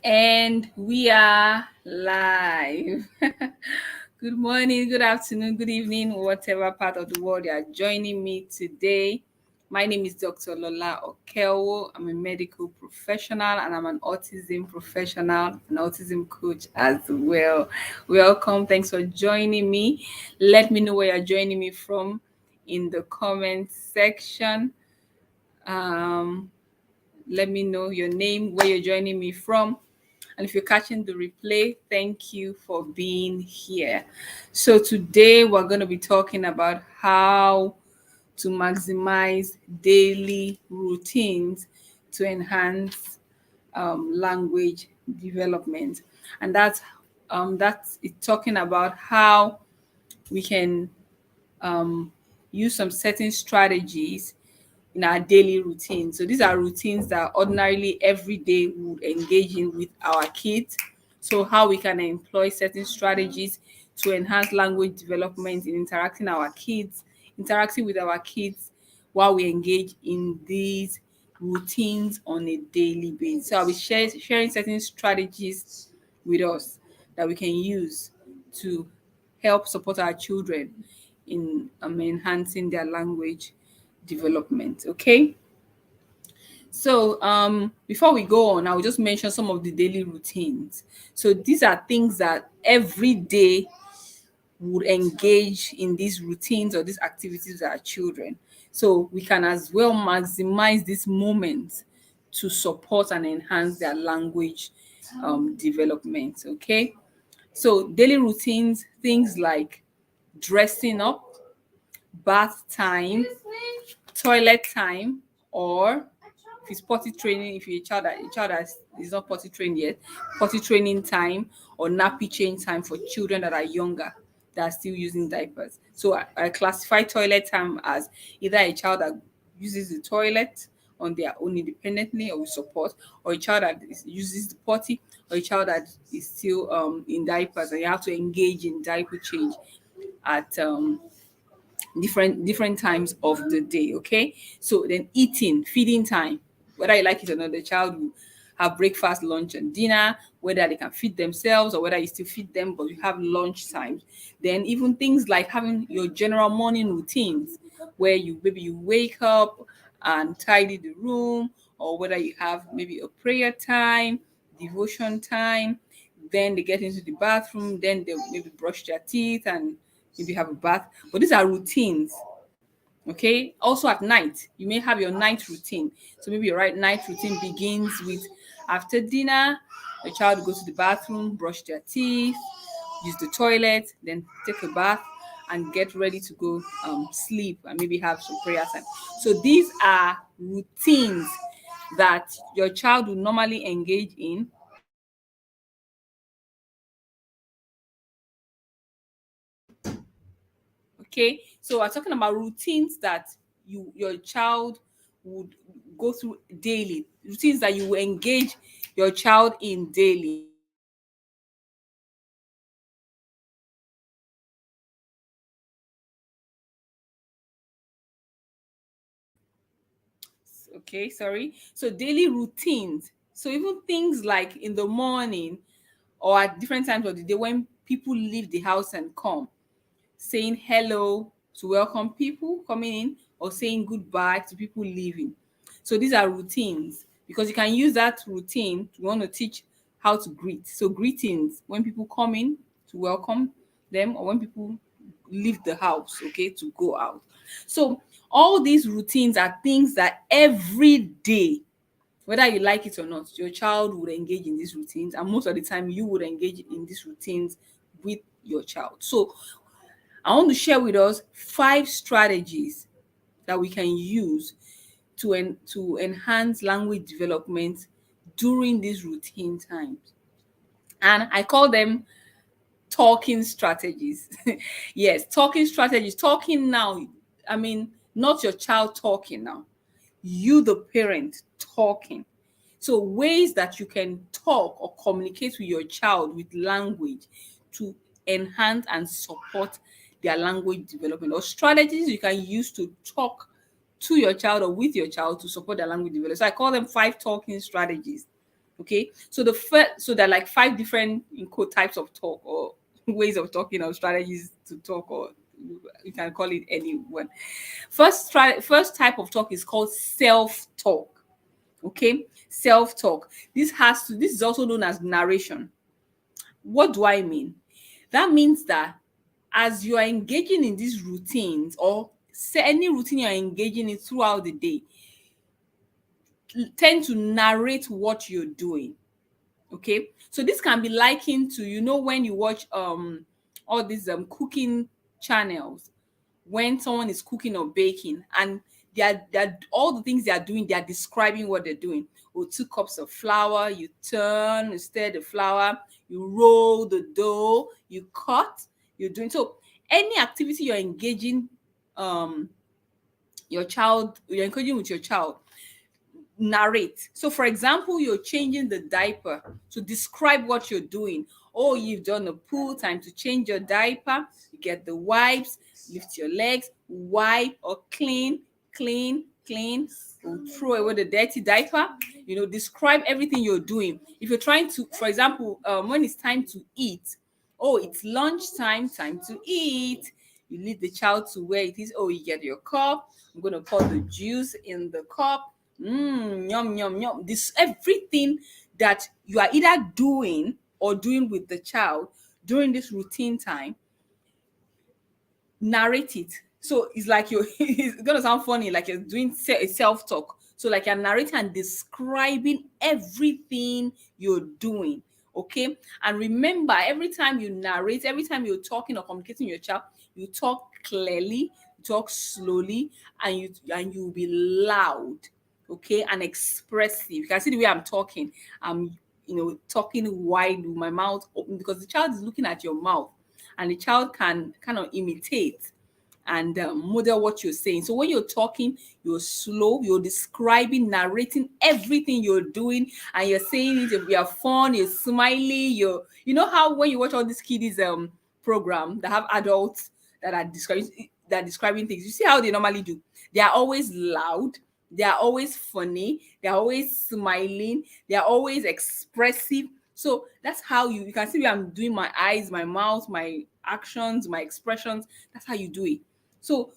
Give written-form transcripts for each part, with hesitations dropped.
And we are live. Good morning, good afternoon, good evening, whatever part of the world you are joining me today. My name is Dr. Lola Okelwo. I'm a medical professional and I'm an autism professional, an autism coach as well. Welcome. Thanks for joining me. Let me know where you're joining me from in the comment section. Um, Let me know your name, where you're joining me from. And if you're catching the replay, thank you for being here. So today we're going to be talking about how to maximize daily routines to enhance language development. And that's it, talking about how we can use some certain strategies in our daily routine. So these are routines that ordinarily every day we would engage in with our kids. So how we can employ certain strategies to enhance language development in interacting with our kids while we engage in these routines on a daily basis. So I'll be sharing certain strategies with us that we can use to help support our children in enhancing their language development. Okay. So before we go on, I will just mention some of the daily routines. So these are things that every day would engage in these routines or these activities with our children. So we can as well maximize this moment to support and enhance their language development. Okay. So daily routines, things like dressing up, bath time, toilet time, or if it's potty training, if you're a child that is not potty trained yet, potty training time or nappy change time for children that are younger that are still using diapers. So I classify toilet time as either a child that uses the toilet on their own independently or with support, or a child that uses the potty, or a child that is still in diapers and you have to engage in diaper change at different times of the day. Okay, so then eating, feeding time, whether you like it or not, the child will have breakfast, lunch and dinner, whether they can feed themselves or whether you still feed them but you have lunch time. Then even things like having your general morning routines where you wake up and tidy the room, or whether you have maybe a prayer time, devotion time, then they get into the bathroom, then they maybe brush their teeth and maybe have a bath. But these are routines. Okay. Also at night, you may have your night routine. So maybe your night routine begins with after dinner, the child will go to the bathroom, brush their teeth, use the toilet, then take a bath and get ready to go sleep and maybe have some prayer time. So these are routines that your child will normally engage in. Okay, so we're talking about routines that your child would go through daily, routines that you will engage your child in daily. Okay, sorry. So daily routines. So even things like in the morning or at different times of the day when people leave the house and come, saying hello to welcome people coming in or saying goodbye to people leaving. So these are routines because you can use that routine to want to teach how to greet. So greetings when people come in to welcome them or when people leave the house, okay, to go out. So all these routines are things that every day, whether you like it or not, your child would engage in these routines, and most of the time you would engage in these routines with your child. So I want to share with us 5 strategies that we can use to enhance language development during these routine times. And I call them talking strategies. Yes, talking strategies. Talking now, I mean, not your child talking now, you, the parent, talking. So, ways that you can talk or communicate with your child with language to enhance and support their language development, or strategies you can use to talk to your child or with your child to support their language development. So, I call them 5 talking strategies. Okay, so the first, so there are like five different in quote types of talk, or ways of talking, or strategies to talk, or you can call it any one. First type of talk is called self-talk. Okay, self-talk. This is also known as narration. What do I mean? That means that as you are engaging in these routines, or say any routine you are engaging in throughout the day, tend to narrate what you're doing. Okay, so this can be likened to, when you watch all these cooking channels, when someone is cooking or baking, and they're all the things they are doing, they are describing what they're doing. Oh, 2 cups of flour, you turn, you stir the flour, you roll the dough, you cut, you're doing. So any activity you're engaging you're encouraging with your child, narrate. So, for example, you're changing the diaper, to describe what you're doing. Oh, you've done a poo, time to change your diaper. You get the wipes, lift your legs, wipe or clean, or throw away the dirty diaper. Describe everything you're doing. If you're trying to, for example, when it's time to eat, oh, it's lunchtime, time to eat. You lead the child to where it is. Oh, you get your cup. I'm going to pour the juice in the cup. Yum, yum, yum. This everything that you are either doing or doing with the child during this routine time, narrate it. So it's like you're it's gonna sound funny, like you're doing a self-talk. So like you're narrating and describing everything you're doing. Okay. And remember, every time you narrate, every time you're talking or communicating with your child, you talk clearly, you talk slowly, and you'll be loud, okay, and expressive. You can see the way I'm talking. I'm talking wide with my mouth open, because the child is looking at your mouth, and the child can kind of imitate and model what you're saying. So when you're talking, you're slow, you're describing, narrating everything you're doing, and you're saying it. You're fun, you're smiling, you know how when you watch all these kiddies program that have adults that are describing things, you see how they normally do. They are always loud, they are always funny, they are always smiling, they are always expressive. So that's how you can see where I'm doing my eyes, my mouth, my actions, my expressions. That's how you do it. So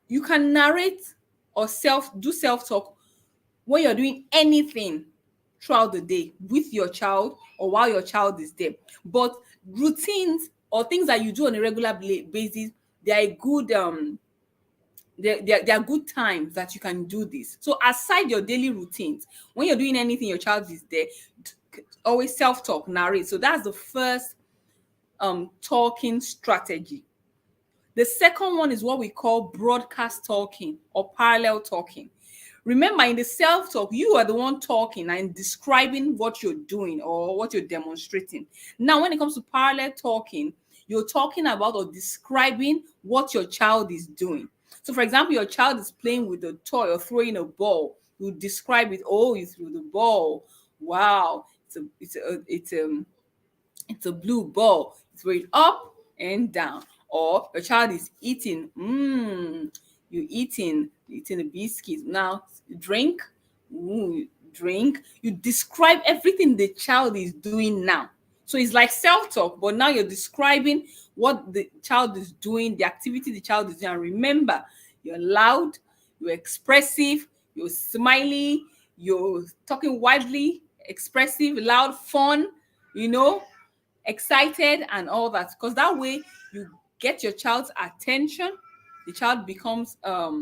you can narrate or self-talk when you're doing anything throughout the day with your child or while your child is there. But routines or things that you do on a regular basis, they are a good there are good times that you can do this. So aside your daily routines, when you're doing anything, your child is there, always self-talk, narrate. So that's the first talking strategy. The second one is what we call broadcast talking or parallel talking. Remember, in the self-talk, you are the one talking and describing what you're doing or what you're demonstrating. Now, when it comes to parallel talking, you're talking about or describing what your child is doing. So, for example, your child is playing with a toy or throwing a ball. You describe it. Oh, you threw the ball. Wow, it's a blue ball. It's going up and down. Or your child is eating. You're eating a biscuit. Now drink. Drink. You describe everything the child is doing now. So it's like self-talk, but now you're describing what the child is doing, the activity the child is doing. And remember, you're loud, you're expressive, you're smiley, you're talking widely, expressive, loud, fun, you know, excited and all that, because that way you get your child's attention. The child becomes aware,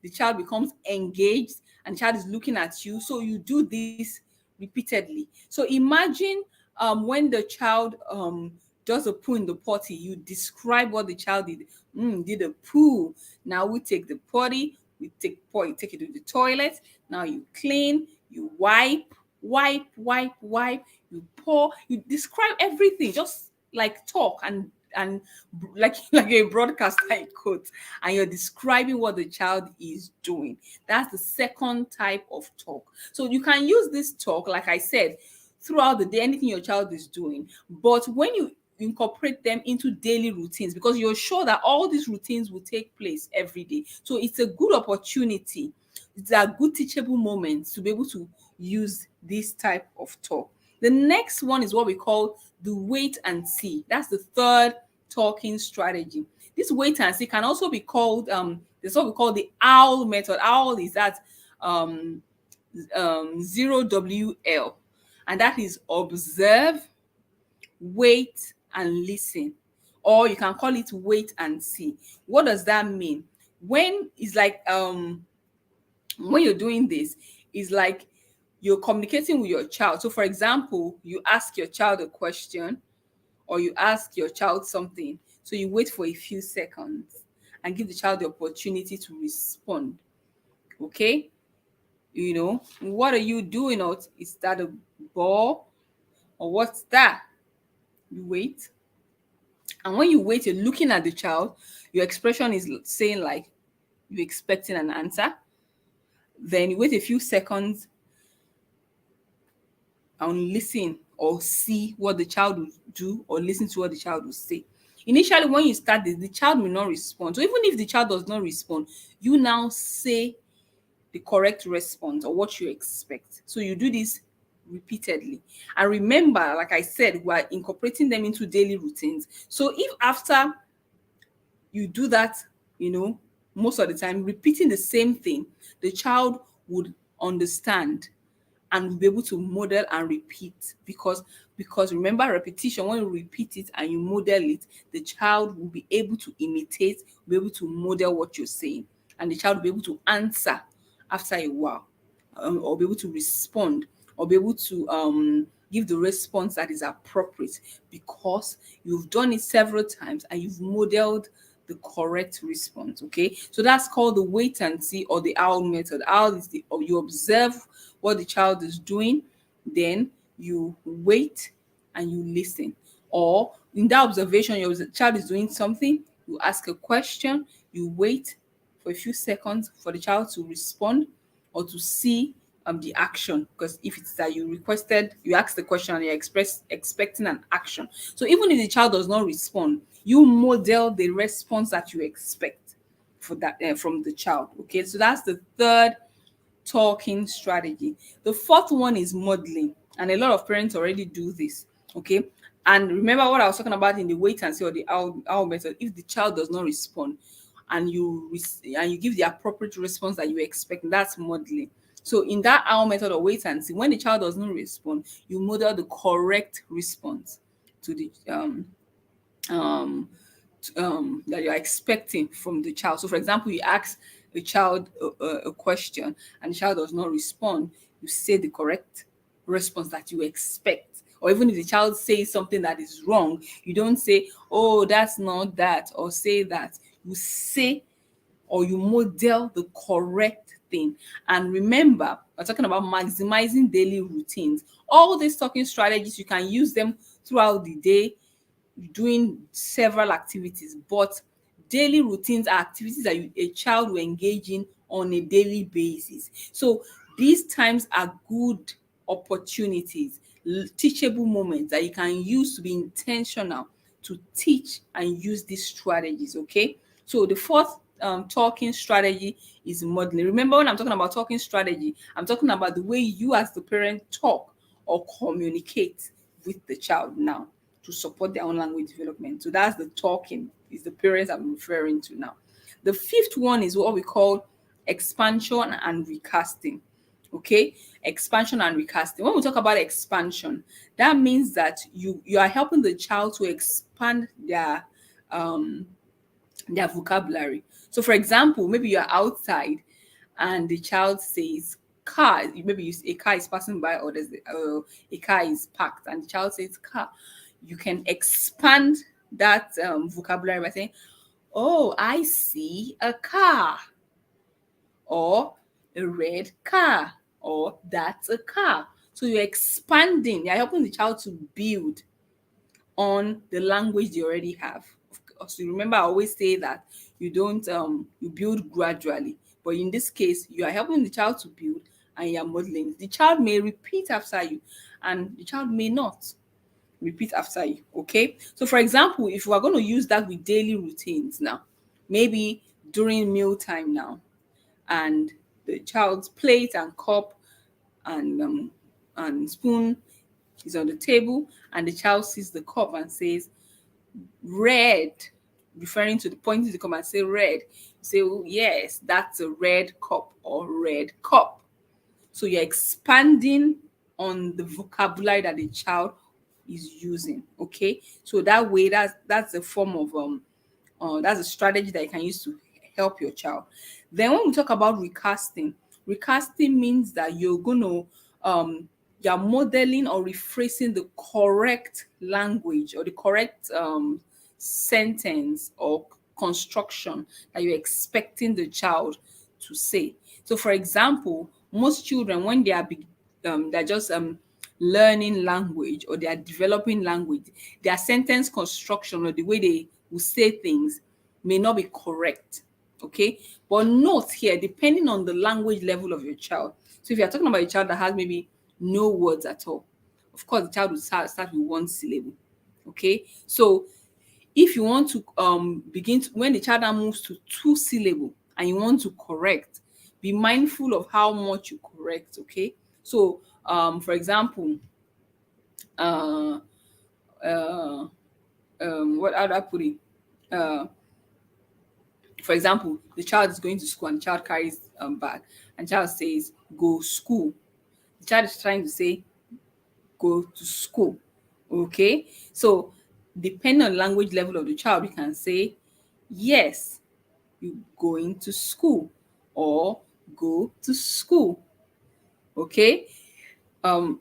the child becomes engaged, and the child is looking at you. So you do this repeatedly. So imagine when the child does a poo in the potty, you describe what the child did. Did a poo. Now we take the potty, take it to the toilet. Now you clean, you wipe, you pour, you describe everything, just like talk and like like a broadcaster in quotes, and you're describing what the child is doing. That's the second type of talk. So you can use this talk, like I said, throughout the day, anything your child is doing. But when you incorporate them into daily routines, because you're sure that all these routines will take place every day, so it's a good opportunity These are good teachable moments to be able to use this type of talk. The next one is what we call the wait and see. That's the third talking strategy. This wait and see can also be called there's what we call the owl method. Owl is that 0WL, and that is observe, wait, and listen. Or you can call it wait and see. What does that mean? When it's like when you're doing this, it's like you're communicating with your child. So for example, you ask your child a question or you ask your child something. So you wait for a few seconds and give the child the opportunity to respond. Okay? What are you doing? Or is that a ball? Or what's that? You wait. And when you wait, you're looking at the child. Your expression is saying like you're expecting an answer. Then you wait a few seconds and listen or see what the child will do or listen to what the child will say. Initially, when you start this, the child will not respond. So even if the child does not respond, you now say the correct response or what you expect. So you do this repeatedly. And remember, like I said, we're incorporating them into daily routines. So if after you do that, most of the time, repeating the same thing, the child would understand and will be able to model and repeat because remember, repetition, when you repeat it and you model it, the child will be able to imitate, be able to model what you're saying, and the child will be able to answer after a while, or be able to respond, or be able to give the response that is appropriate because you've done it several times and you've modeled the correct response. Okay, so that's called the wait and see or the owl method. Owl is you observe what the child is doing, then you wait and you listen. Or in that observation, your child is doing something, you ask a question, you wait for a few seconds for the child to respond or to see the action. Because if it's that you ask the question and you're expecting an action. So even if the child does not respond, you model the response that you expect for that from the child. Okay, so that's the third talking strategy. The fourth one is modeling, and a lot of parents already do this. Okay, and remember what I was talking about in the wait and see or the owl method. If the child does not respond and you give the appropriate response that you expect, that's modeling. So in that owl method or wait and see, when the child does not respond, you model the correct response to the that you're expecting from the child. So, for example, you ask a child a question and the child does not respond, you say the correct response that you expect. Or even if the child says something that is wrong, you don't say, "Oh, that's not that," or say that. You say or you model the correct thing. And remember, we're talking about maximizing daily routines. All these talking strategies, you can use them throughout the day doing several activities, but daily routines are activities that a child will engage in on a daily basis. So these times are good opportunities, teachable moments that you can use to be intentional to teach and use these strategies. Okay, so the fourth talking strategy is modeling. Remember, when I'm talking about talking strategy, I'm talking about the way you as the parent talk or communicate with the child now to support their own language development. So that's the talking, is the parents I'm referring to now. The fifth one is what we call expansion and recasting. Okay, expansion and recasting. When we talk about expansion, that means that you are helping the child to expand their vocabulary. So for example, maybe you're outside and the child says car, maybe a car is passing by or a car is parked and the child says car. You can expand that vocabulary by saying, "Oh, I see a car," or "a red car," or "that's a car." So you're expanding, you're helping the child to build on the language they already have. So remember, I always say that you don't you build gradually, but in this case, you are helping the child to build and you are modeling. The child may repeat after you, and the child may not repeat after you. Okay, so for example, if we are going to use that with daily routines now, maybe during meal time now, and the child's plate and cup and spoon is on the table, and the child sees the cup and says red, referring to the point to the cup and say red. You say, oh, yes, that's a red cup or red cup. So you're expanding on the vocabulary that the child is using. Okay, so that way, that's a form of that's a strategy that you can use to help your child. Then when we talk about recasting, recasting means that you're modeling or rephrasing the correct language or the correct sentence or construction that you're expecting the child to say. So, for example, most children, when they're just learning language or they are developing language, their sentence construction or the way they will say things may not be correct. Okay, but note here, depending on the language level of your child. So, if you're talking about a child that has maybe no words at all, of course, the child will start with one syllable. Okay, so if you want to begin to, when the child now moves to two syllable and you want to correct, be mindful of how much you correct. Okay, so for example, uh uh what how do I put it? uh for example, the child is going to school and the child carries bag, and the child says go school. The child is trying to say go to school. Okay, so depending on language level of the child, you can say yes, you going to school, or go to school. Okay,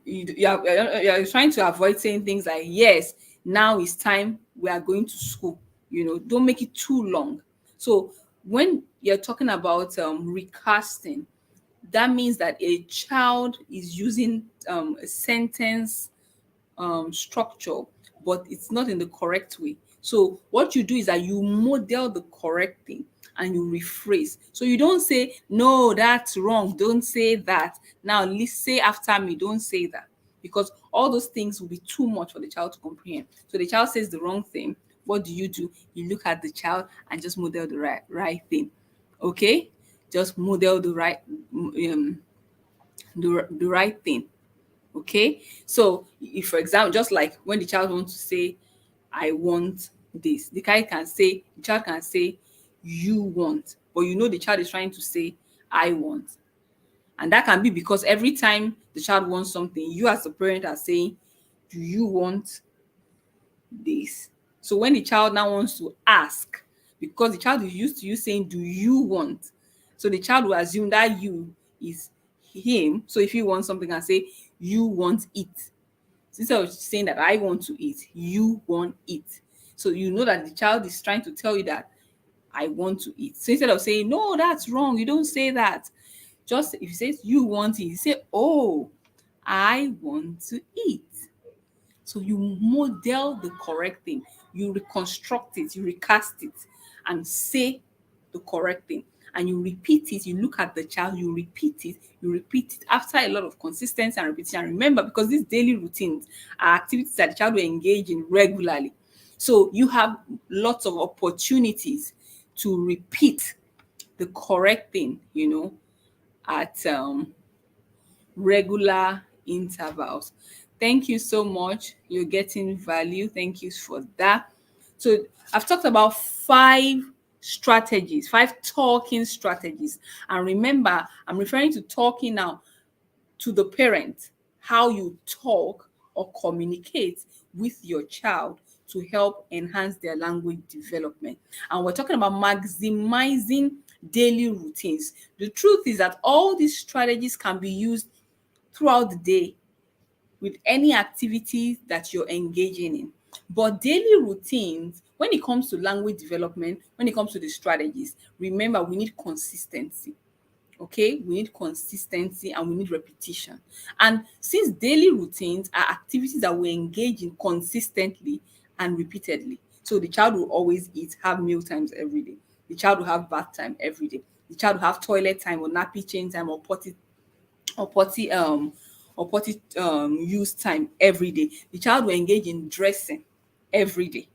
you're trying to avoid saying things like yes, now it's time, we are going to school. Don't make it too long. So when you're talking about recasting, that means that a child is using a sentence structure, but it's not in the correct way. So what you do is that you model the correct thing and you rephrase. So you don't say, no, that's wrong. Don't say that. Now, say after me. Don't say that. Because all those things will be too much for the child to comprehend. So the child says the wrong thing. What do? You look at the child and just model the right thing. Okay? Just model the right thing. Okay, so if, for example, just like when the child wants to say I want this, the child can say you want, but the child is trying to say I want. And that can be because every time the child wants something, you as the parent are saying, do you want this? So when the child now wants to ask, because the child is used to you saying, do you want? So the child will assume that you is him. So if you want something and say, you want it. So instead of saying that I want to eat, you want it. So you know that the child is trying to tell you that I want to eat. So instead of saying, no, that's wrong, you don't say that. Just if you say you want it, you say, oh, I want to eat. So you model the correct thing, you reconstruct it, you recast it, and say the correct thing. And you repeat it, you look at the child, you repeat it after a lot of consistency and repetition. And remember, because these daily routines are activities that the child will engage in regularly. So you have lots of opportunities to repeat the correct thing, at regular intervals. Thank you so much. You're getting value. Thank you for that. So I've talked about five talking strategies. And remember, I'm referring to talking now to the parent, how you talk or communicate with your child to help enhance their language development. And we're talking about maximizing daily routines. The truth is that all these strategies can be used throughout the day with any activity that you're engaging in. But daily routines, when it comes to language development, when it comes to the strategies, remember we need consistency. Okay, we need consistency and we need repetition. And since daily routines are activities that we engage in consistently and repeatedly, so the child will always have meal times every day. The child will have bath time every day. The child will have toilet time or nappy change time or or potty um potty use time every day. The child will engage in dressing every day.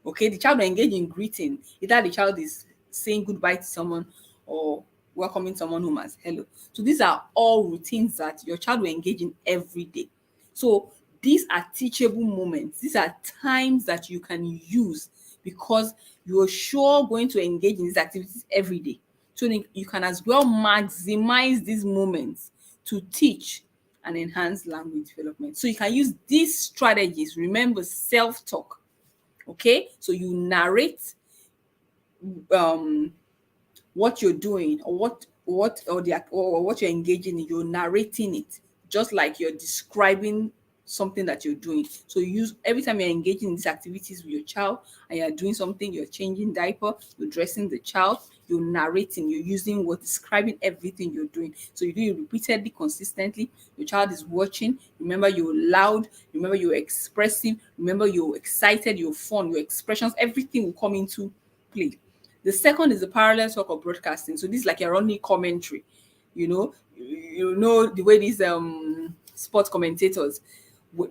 Okay, the child will engage in greeting. Either the child is saying goodbye to someone or welcoming someone home as hello. So these are all routines that your child will engage in every day. So these are teachable moments. These are times that you can use because you're sure going to engage in these activities every day. So you can as well maximize these moments to teach and enhance language development. So you can use these strategies. Remember, self-talk. Okay, so you narrate um what you're doing, or what you're engaging in. You're narrating it just like you're describing something that you're doing. So you use every time you're engaging in these activities with your child and you're doing something, you're changing diaper, you're dressing the child, you're narrating, you're using what describing everything you're doing. So you do it repeatedly, consistently. Your child is watching. Remember, you're loud. Remember, you're expressive. Remember, you're excited, you're fun, your expressions, everything will come into play. The second is the parallel talk of broadcasting. So this is like a running commentary. You know the way these sports commentators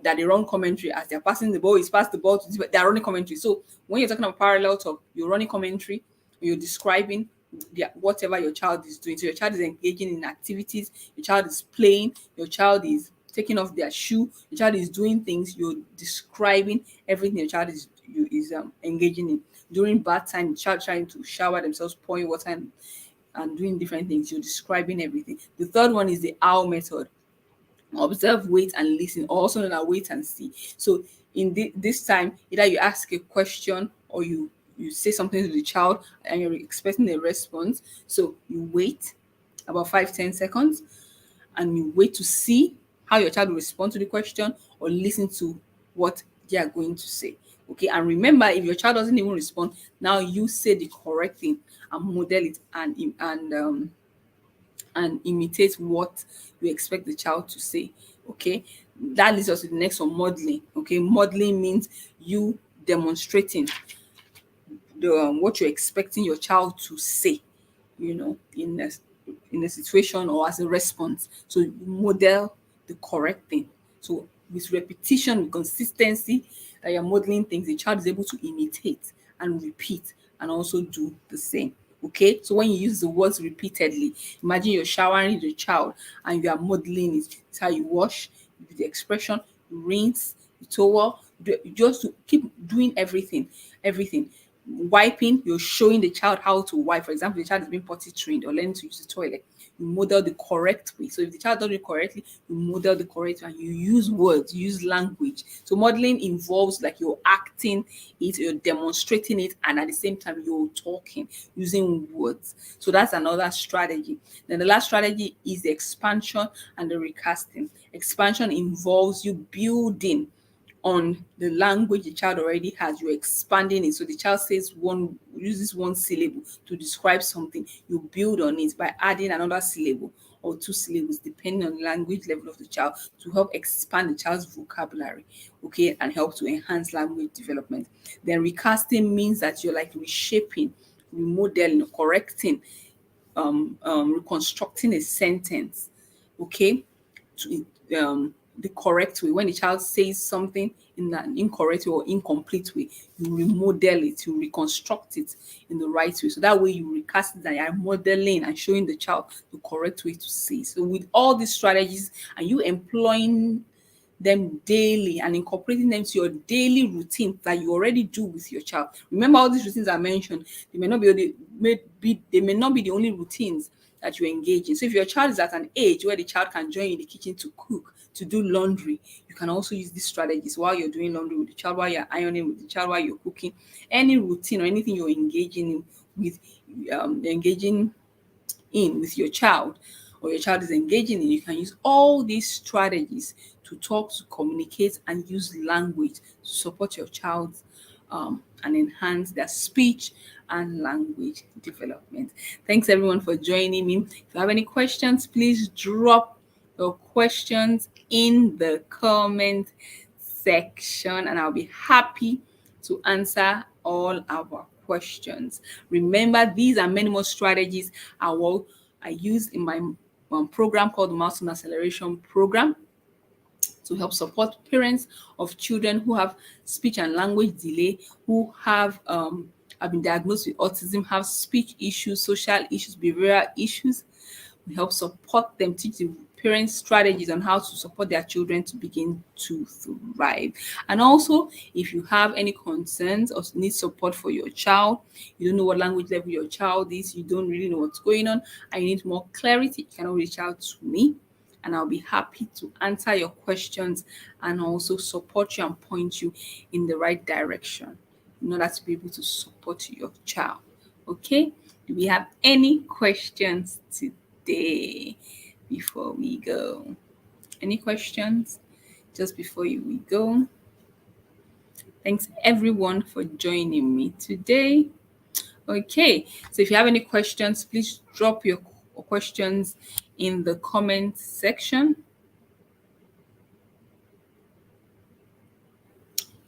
that they run commentary as they're passing the ball, is pass the ball to they're running commentary. So when you're talking about parallel talk, you're running commentary, you're describing whatever your child is doing. So your child is engaging in activities, your child is playing, your child is taking off their shoe, your child is doing things, you're describing everything your child is engaging in. During bath time, the child trying to shower themselves, pouring water and doing different things, you're describing everything. The third one is the owl method. Observe, wait, and listen, or also known as wait and see. So in this time, either you ask a question or you say something to the child and you're expecting a response. So you wait about 5-10 seconds and you wait to see how your child will respond to the question or listen to what they are going to say. Okay, and remember, if your child doesn't even respond, now you say the correct thing and model it and imitate what you expect the child to say. Okay, that leads us to the next one, modeling. Okay, modeling means you demonstrating what you're expecting your child to say, in a situation or as a response. So you model the correct thing. So with repetition, with consistency, that you're modeling things, the child is able to imitate and repeat and also do the same. Okay, so when you use the words repeatedly, imagine you're showering the child and you are modeling it. It's how you wash, with the expression, you rinse, you towel, just to keep doing everything. Wiping, you're showing the child how to wipe. For example, the child is being potty trained or learning to use the toilet. You model the correct way. So if the child does it correctly, you model the correct way and you use words, you use language. So modeling involves like you're acting it, you're demonstrating it, and at the same time you're talking using words. So that's another strategy. Then the last strategy is the expansion and the recasting. Expansion involves you building on the language the child already has. You're expanding it. So the child uses one syllable to describe something. You build on it by adding another syllable or two syllables, depending on the language level of the child, to help expand the child's vocabulary, okay, and help to enhance language development. Then recasting means that you're like reshaping, remodeling, correcting, reconstructing a sentence, okay, to the correct way. When the child says something in an incorrect way or incomplete way, you remodel it, you reconstruct it in the right way. So that way you recast it and you're modeling and showing the child the correct way to say. So with all these strategies and you employing them daily and incorporating them to your daily routine that you already do with your child. Remember, all these routines I mentioned, they may not be the only routines that you engage in. So if your child is at an age where the child can join you in the kitchen to cook, to do laundry, you can also use these strategies while you're doing laundry with the child, while you're ironing with the child, while you're cooking. Any routine or anything you're engaging in with engaging in with your child or your child is engaging in, you can use all these strategies to talk, to communicate, and use language to support your child and enhance their speech and language development. Thanks everyone for joining me. If you have any questions, please drop your questions in the comment section and I'll be happy to answer all our questions. Remember, these and many more strategies are what I use in my program called the Milestone Acceleration Program to help support parents of children who have speech and language delay, who have have been diagnosed with autism, have speech issues, social issues, behavioral issues. We help support them, teach the parents strategies on how to support their children to begin to thrive. And also, if you have any concerns or need support for your child, you don't know what language level your child is, you don't really know what's going on, and you need more clarity, you can reach out to me and I'll be happy to answer your questions and also support you and point you in the right direction in order to be able to support your child. Okay? Do we have any questions today before we go? Any questions just before we go? Thanks everyone for joining me today. Okay, so if you have any questions, please drop your questions in the comment section.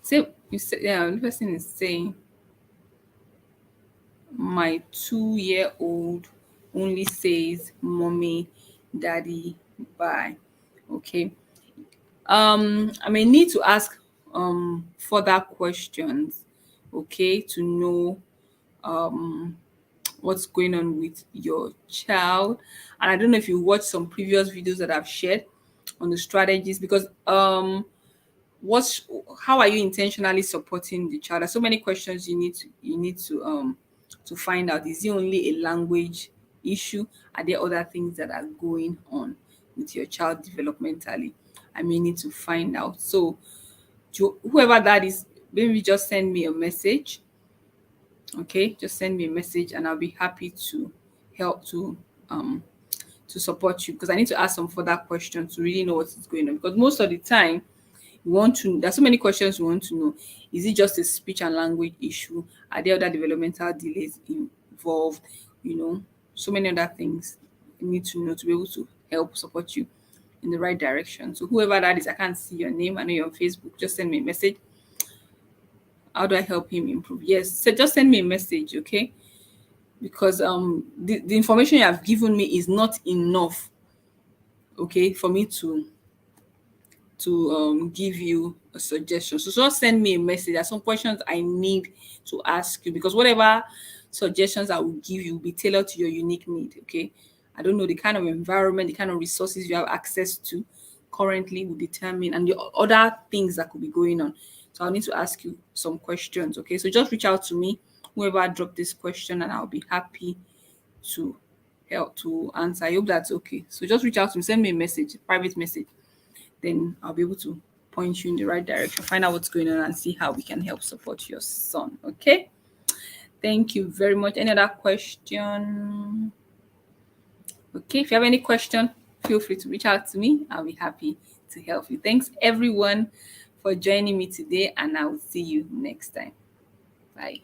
So you say, yeah, the person is saying my 2-year-old only says mommy, daddy, bye. Okay. I may need to ask further questions, okay, to know what's going on with your child. And I don't know if you watched some previous videos that I've shared on the strategies, because what's how are you intentionally supporting the child? There's so many questions you need to find out. Is it only a language issue? Are there other things that are going on with your child developmentally? I may need to find out. So whoever that is, maybe just send me a message. Okay, just send me a message and I'll be happy to help um to support you, because I need to ask some further questions to really know what is going on. Because most of the time you want to, there's so many questions you want to know. Is it just a speech and language issue? Are there other developmental delays involved? So many other things you need to know to be able to help support you in the right direction. So whoever that is, I can't see your name, I know you're on Facebook, just send me a message. How do I help him improve? Yes, so just send me a message, okay? Because the information you have given me is not enough, okay, for me to give you a suggestion. So just send me a message. There's some questions I need to ask you, because whatever suggestions I will give you will be tailored to your unique need. Okay. I don't know, the kind of environment, the kind of resources you have access to currently will determine, and the other things that could be going on. So I'll need to ask you some questions. Okay. So just reach out to me, whoever dropped this question, and I'll be happy to help to answer. I hope that's okay. So just reach out to me, send me a message, a private message, then I'll be able to point you in the right direction, find out what's going on, and see how we can help support your son. Okay. Thank you very much. Any other question? Okay. If you have any question, feel free to reach out to me. I'll be happy to help you. Thanks everyone for joining me today, and I will see you next time. Bye.